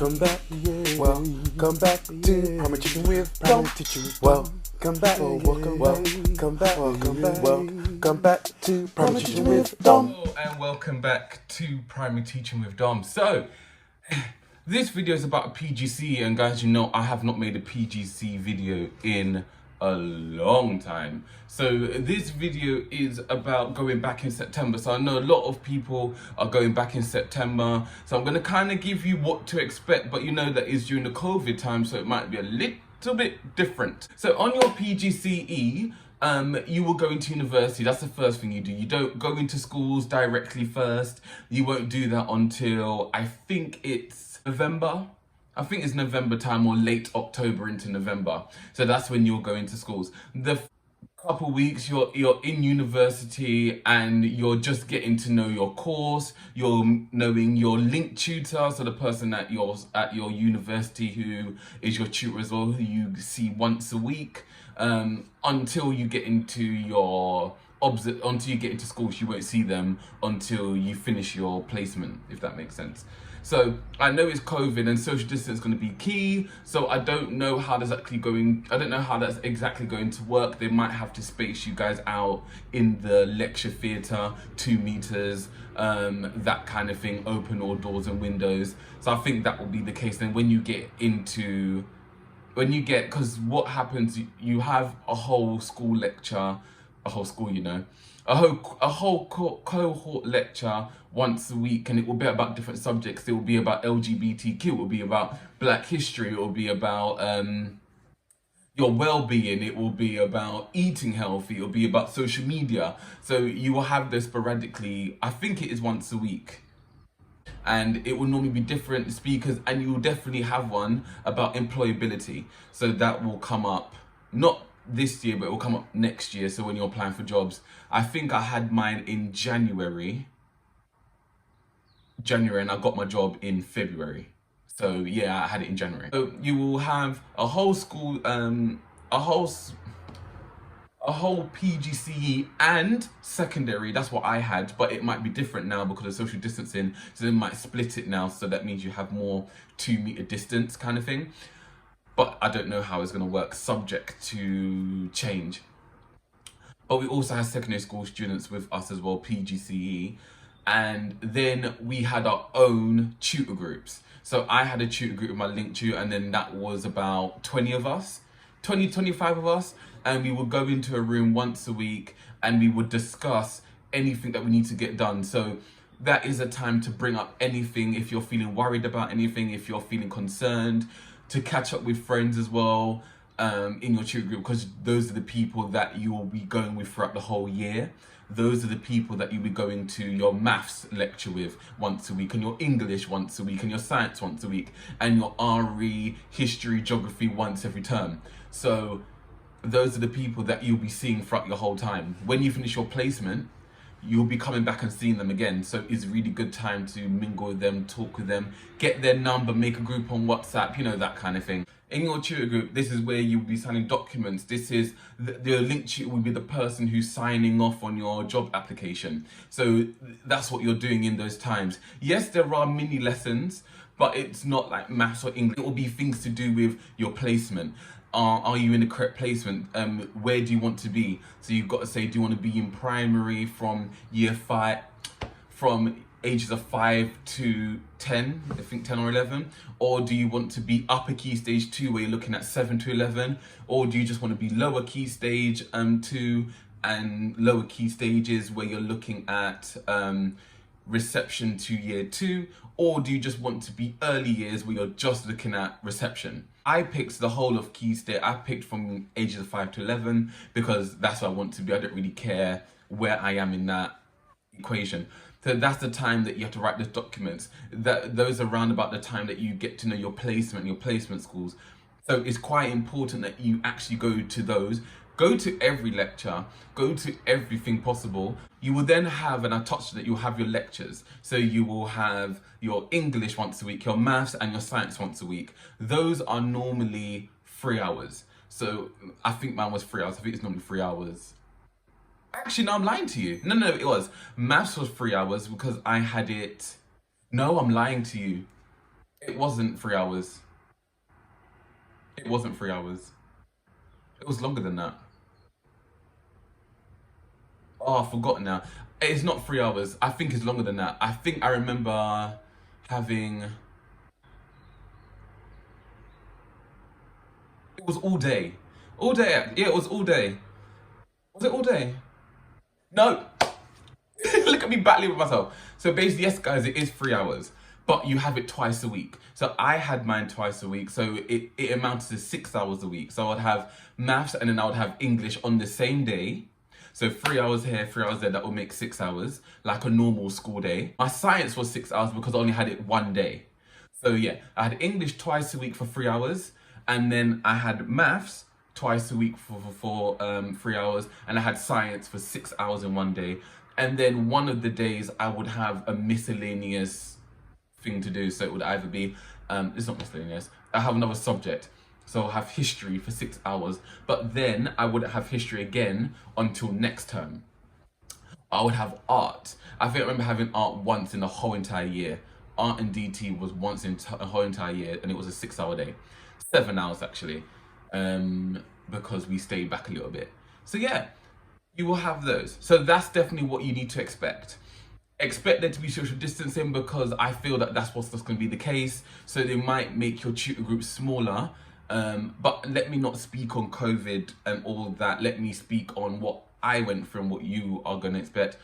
Welcome back, welcome back to Primary Teaching with Dom. Welcome back, welcome back to Primary Teaching with Dom. Hello and welcome back to Primary Teaching with Dom. So, this video is about PGCE, and guys, you know I have not made a PGCE video in a long time. So this video is about going back in September. So I know a lot of people are going back in September. So I'm going to kind of give you what to expect, but you know that is during the COVID time, so it might be a little bit different. So on your PGCE, you will go into university. That's the first thing you do. You don't go into schools directly first. You won't do that until, I think it's November. I think it's November time or late October into November. So that's when you'll go into schools. The couple weeks you're in university and you're just getting to know your course. You're knowing your link tutor, so the person at your university who is your tutor as well, who you see once a week, until you get into schools. You won't see them until you finish your placement, if that makes sense. So I know it's COVID and social distance is going to be key. So I don't know how that's exactly going to work. They might have to space you guys out in the lecture theatre, 2 meters, that kind of thing, open all doors and windows. So I think that will be the case. Then because what happens, you have a whole school lecture, a whole cohort lecture once a week, and it will be about different subjects. It will be about LGBTQ, it will be about Black history, it will be about your well-being, it will be about eating healthy, it will be about social media. So you will have this sporadically. I think it is once a week, and it will normally be different speakers, and you will definitely have one about employability. So that will come up, not this year, but it will come up next year. So when you're applying for jobs, I think I had mine in January, and I got my job in February. So yeah, I had it in January. So you will have a whole school, a whole PGCE and secondary. That's what I had, but it might be different now because of social distancing. So they might split it now. So that means you have more 2 meter distance kind of thing. But I don't know how it's going to work, subject to change. But we also have secondary school students with us as well, PGCE. And then we had our own tutor groups. So I had a tutor group with my link tutor, and then that was about 25 of us. And we would go into a room once a week and we would discuss anything that we need to get done. So that is a time to bring up anything, if you're feeling worried about anything, if you're feeling concerned, to catch up with friends as well, in your tutor group, because those are the people that you will be going with throughout the whole year. Those are the people that you'll be going to your maths lecture with once a week, and your English once a week, and your science once a week, and your RE, history, geography once every term. So those are the people that you'll be seeing throughout your whole time. When you finish your placement, you'll be coming back and seeing them again. So it's a really good time to mingle with them, talk with them, get their number, make a group on WhatsApp, you know, that kind of thing. In your tutor group, this is where you'll be signing documents. This is the link tutor will be the person who's signing off on your job application. So that's what you're doing in those times. Yes, there are mini lessons, but it's not like maths or English. It will be things to do with your placement. Are you in the correct placement? Where do you want to be? So you've got to say, do you want to be in primary from year 5, from ages of 5 to 10, I think 10 or 11? Or do you want to be upper key stage 2 where you're looking at 7 to 11? Or do you just want to be lower key stage 2 and lower key stages where you're looking at reception to year 2? Or do you just want to be early years where you're just looking at reception? I picked the whole of key stage. I picked from ages of 5 to 11 because that's where I want to be. I don't really care where I am in that equation. So that's the time that you have to write those documents. Those are around about the time that you get to know your placement schools. So it's quite important that you actually go to those. Go to every lecture, go to everything possible. You will then have, and I touched on it, you'll have your lectures. So you will have your English once a week, your maths and your science once a week. Those are normally 3 hours. So I think mine was 3 hours. I think it's normally 3 hours. Actually, no, I'm lying to you. No, it was. Maths was 3 hours because I had it. No, I'm lying to you. It wasn't 3 hours. It wasn't 3 hours. It was longer than that. Oh, I forgot now. It's not 3 hours. I think it's longer than that. I think I remember having. It was all day. All day. Yeah, it was all day. Was it all day? No. Look at me battling with myself. So basically, yes, guys, it is 3 hours, but you have it twice a week. So I had mine twice a week, so it amounted to 6 hours a week. So I'd have maths and then I would have English on the same day. So 3 hours here, 3 hours there, that would make 6 hours, like a normal school day. My science was 6 hours because I only had it one day. So yeah, I had English twice a week for 3 hours, and then I had maths twice a week for 3 hours, and I had science for 6 hours in one day. And then one of the days I would have a miscellaneous thing to do. So it would either be, it's not miscellaneous, I have another subject. So I'll have history for 6 hours, but then I wouldn't have history again until next term. I would have art. I think I remember having art once in the whole entire year. Art and DT was once in a whole entire year, and it was a 6 hour day. 7 hours actually, because we stayed back a little bit. So yeah, you will have those. So that's definitely what you need to expect. Expect there to be social distancing because I feel that that's what's going to be the case. So they might make your tutor group smaller. But let me not speak on COVID and all that. Let me speak on what I went through and what you are going to expect.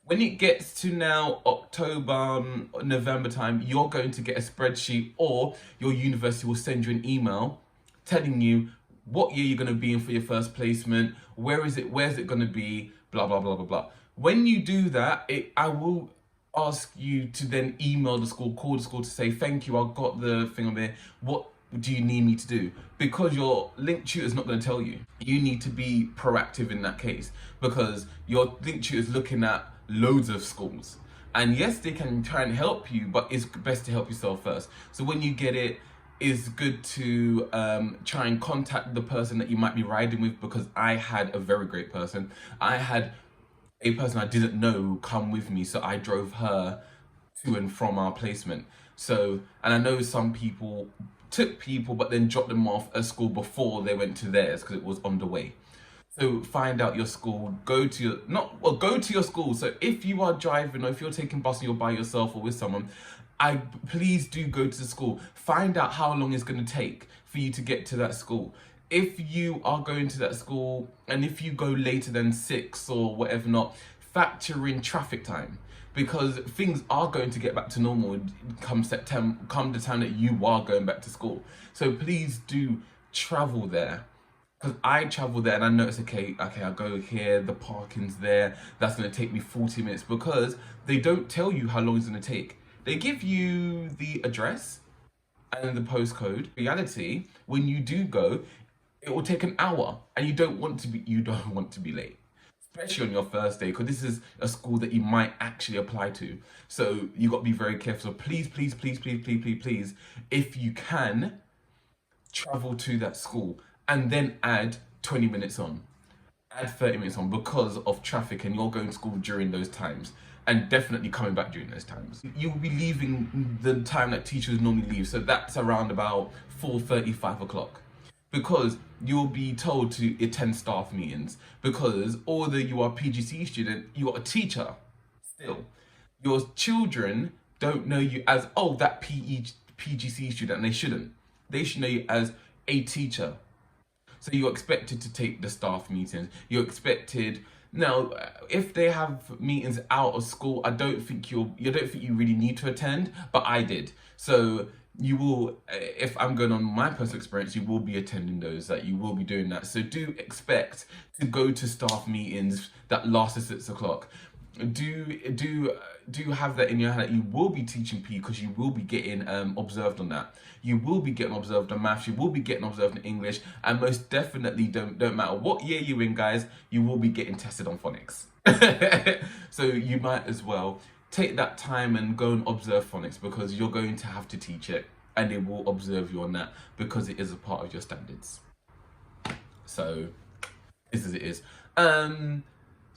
When it gets to now October, November time, you're going to get a spreadsheet, or your university will send you an email telling you what year you're going to be in for your first placement, where's it going to be, blah, blah, blah, blah, blah. When you do that, I will ask you to then email the school, call the school to say, thank you, I've got the thing on there. What do you need me to do? Because your link tutor is not going to tell you. You need to be proactive in that case, because your link tutor is looking at loads of schools. And yes, they can try and help you, but it's best to help yourself first. So when you get it, it's good to try and contact the person that you might be riding with, because I had a very great person. I had a person I didn't know come with me, so I drove her to and from our placement. So, and I know some people took people but then dropped them off at school before they went to theirs because it was on the way. So find out your school, go to your school. So if you are driving, or if you're taking bus and you're by yourself or with someone, please do go to the school. Find out how long it's going to take for you to get to that school. If you are going to that school and if you go later than 6 or whatever not, factor in traffic time, because things are going to get back to normal come September, come the time that you are going back to school. So please do travel there. Because I travel there and I notice, okay, I'll go here, the parking's there, that's going to take me 40 minutes, because they don't tell you how long it's going to take. They give you the address and the postcode. In reality, when you do go, it will take an hour, and you don't want to be late, especially on your first day, because this is a school that you might actually apply to. So you got to be very careful. So please, please, please, please, please, please, please, if you can, travel to that school and then add 20 minutes on, add 30 minutes on, because of traffic, and you're going to school during those times, and definitely coming back during those times. You'll be leaving the time that teachers normally leave, so that's around about 4:30, 5 o'clock. Because you'll be told to attend staff meetings, because although you are a PGCE student, you are a teacher still. Your children don't know you as, oh, that PGCE student, and they shouldn't. They should know you as a teacher. So you're expected to take the staff meetings. You're expected. Now, if they have meetings out of school, I don't think you really need to attend, but I did. So you will, if I'm going on my personal experience, you will be attending those, that you will be doing that. So do expect to go to staff meetings that last at 6 o'clock. Do have that in your head that you will be teaching P, because you will be getting observed on that. You will be getting observed on maths. You will be getting observed in English, and most definitely don't matter what year you're in, guys, you will be getting tested on phonics. So you might as well take that time and go and observe phonics, because you're going to have to teach it, and they will observe you on that, because it is a part of your standards. So this is it is. So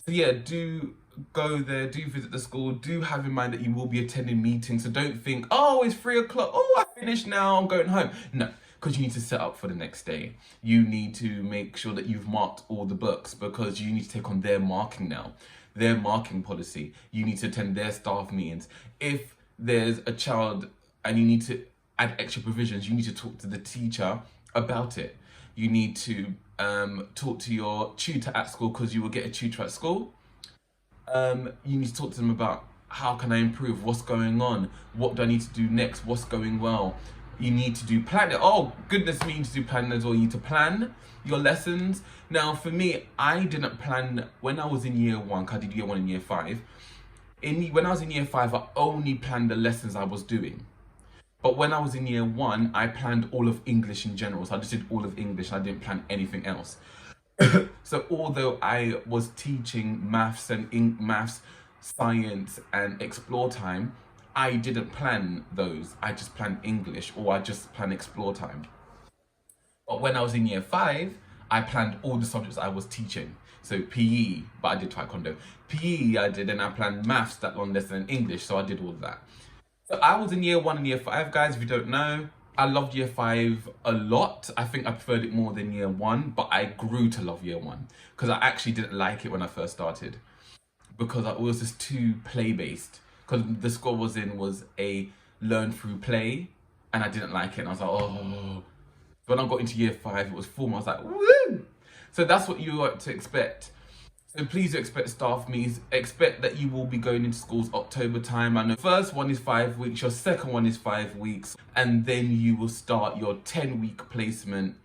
yeah, do go there, do visit the school, do have in mind that you will be attending meetings. So don't think, oh, it's 3 o'clock, oh, I finished now, I'm going home. No, because you need to set up for the next day. You need to make sure that you've marked all the books because you need to take on their marking now, their marking policy. You need to attend their staff meetings. If there's a child and you need to add extra provisions, you need to talk to the teacher about it. You need to talk to your tutor at school because you will get a tutor at school. You need to talk to them about how can I improve, what's going on, what do I need to do next, what's going well. You need to do planning. Oh goodness me, you need to do planning as well. You need to plan your lessons. Now for me, I didn't plan when I was in year 1, because I did year 1 and year 5. When I was in year 5, I only planned the lessons I was doing. But when I was in year 1, I planned all of English in general. So I just did all of English. I didn't plan anything else. So although I was teaching maths and maths, science and explore time, I didn't plan those. I just planned English, or I just planned explore time. But when I was in year 5, I planned all the subjects I was teaching. So PE, but I did taekwondo. PE I did, and I planned maths, that long lesson, and English, so I did all of that. So I was in year 1 and year 5, guys, if you don't know. I loved year 5 a lot. I think I preferred it more than year 1, but I grew to love year 1 because I actually didn't like it when I first started because it was just too play-based. Because the school I was in was a learn through play, and I didn't like it. And I was like, oh. When I got into year 5, it was formal. I was like, woo! So that's what you are to expect. So please expect staff meetings. Expect that you will be going into schools October time. I know first one is 5 weeks, your second one is 5 weeks, and then you will start your 10-week placement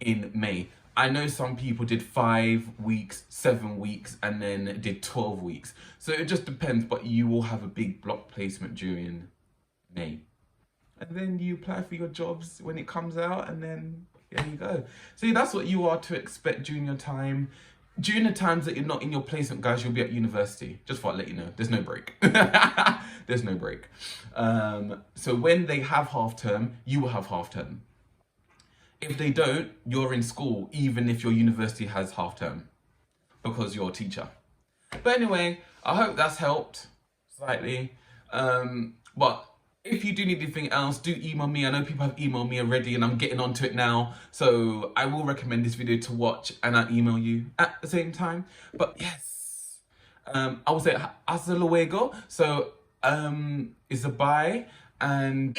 in May. I know some people did 5 weeks, 7 weeks, and then did 12 weeks. So it just depends, but you will have a big block placement during May. And then you apply for your jobs when it comes out, and then there you go. So that's what you are to expect during your time. During the times that you're not in your placement, guys, you'll be at university. Just thought I'd let you know. There's no break. There's no break. So when they have half term, you will have half term. If they don't, you're in school, even if your university has half term, because you're a teacher. But anyway, I hope that's helped slightly. But if you do need anything else, do email me. I know people have emailed me already and I'm getting onto it now. So I will recommend this video to watch and I'll email you at the same time. But yes, I will say hasta luego. So it's a bye and...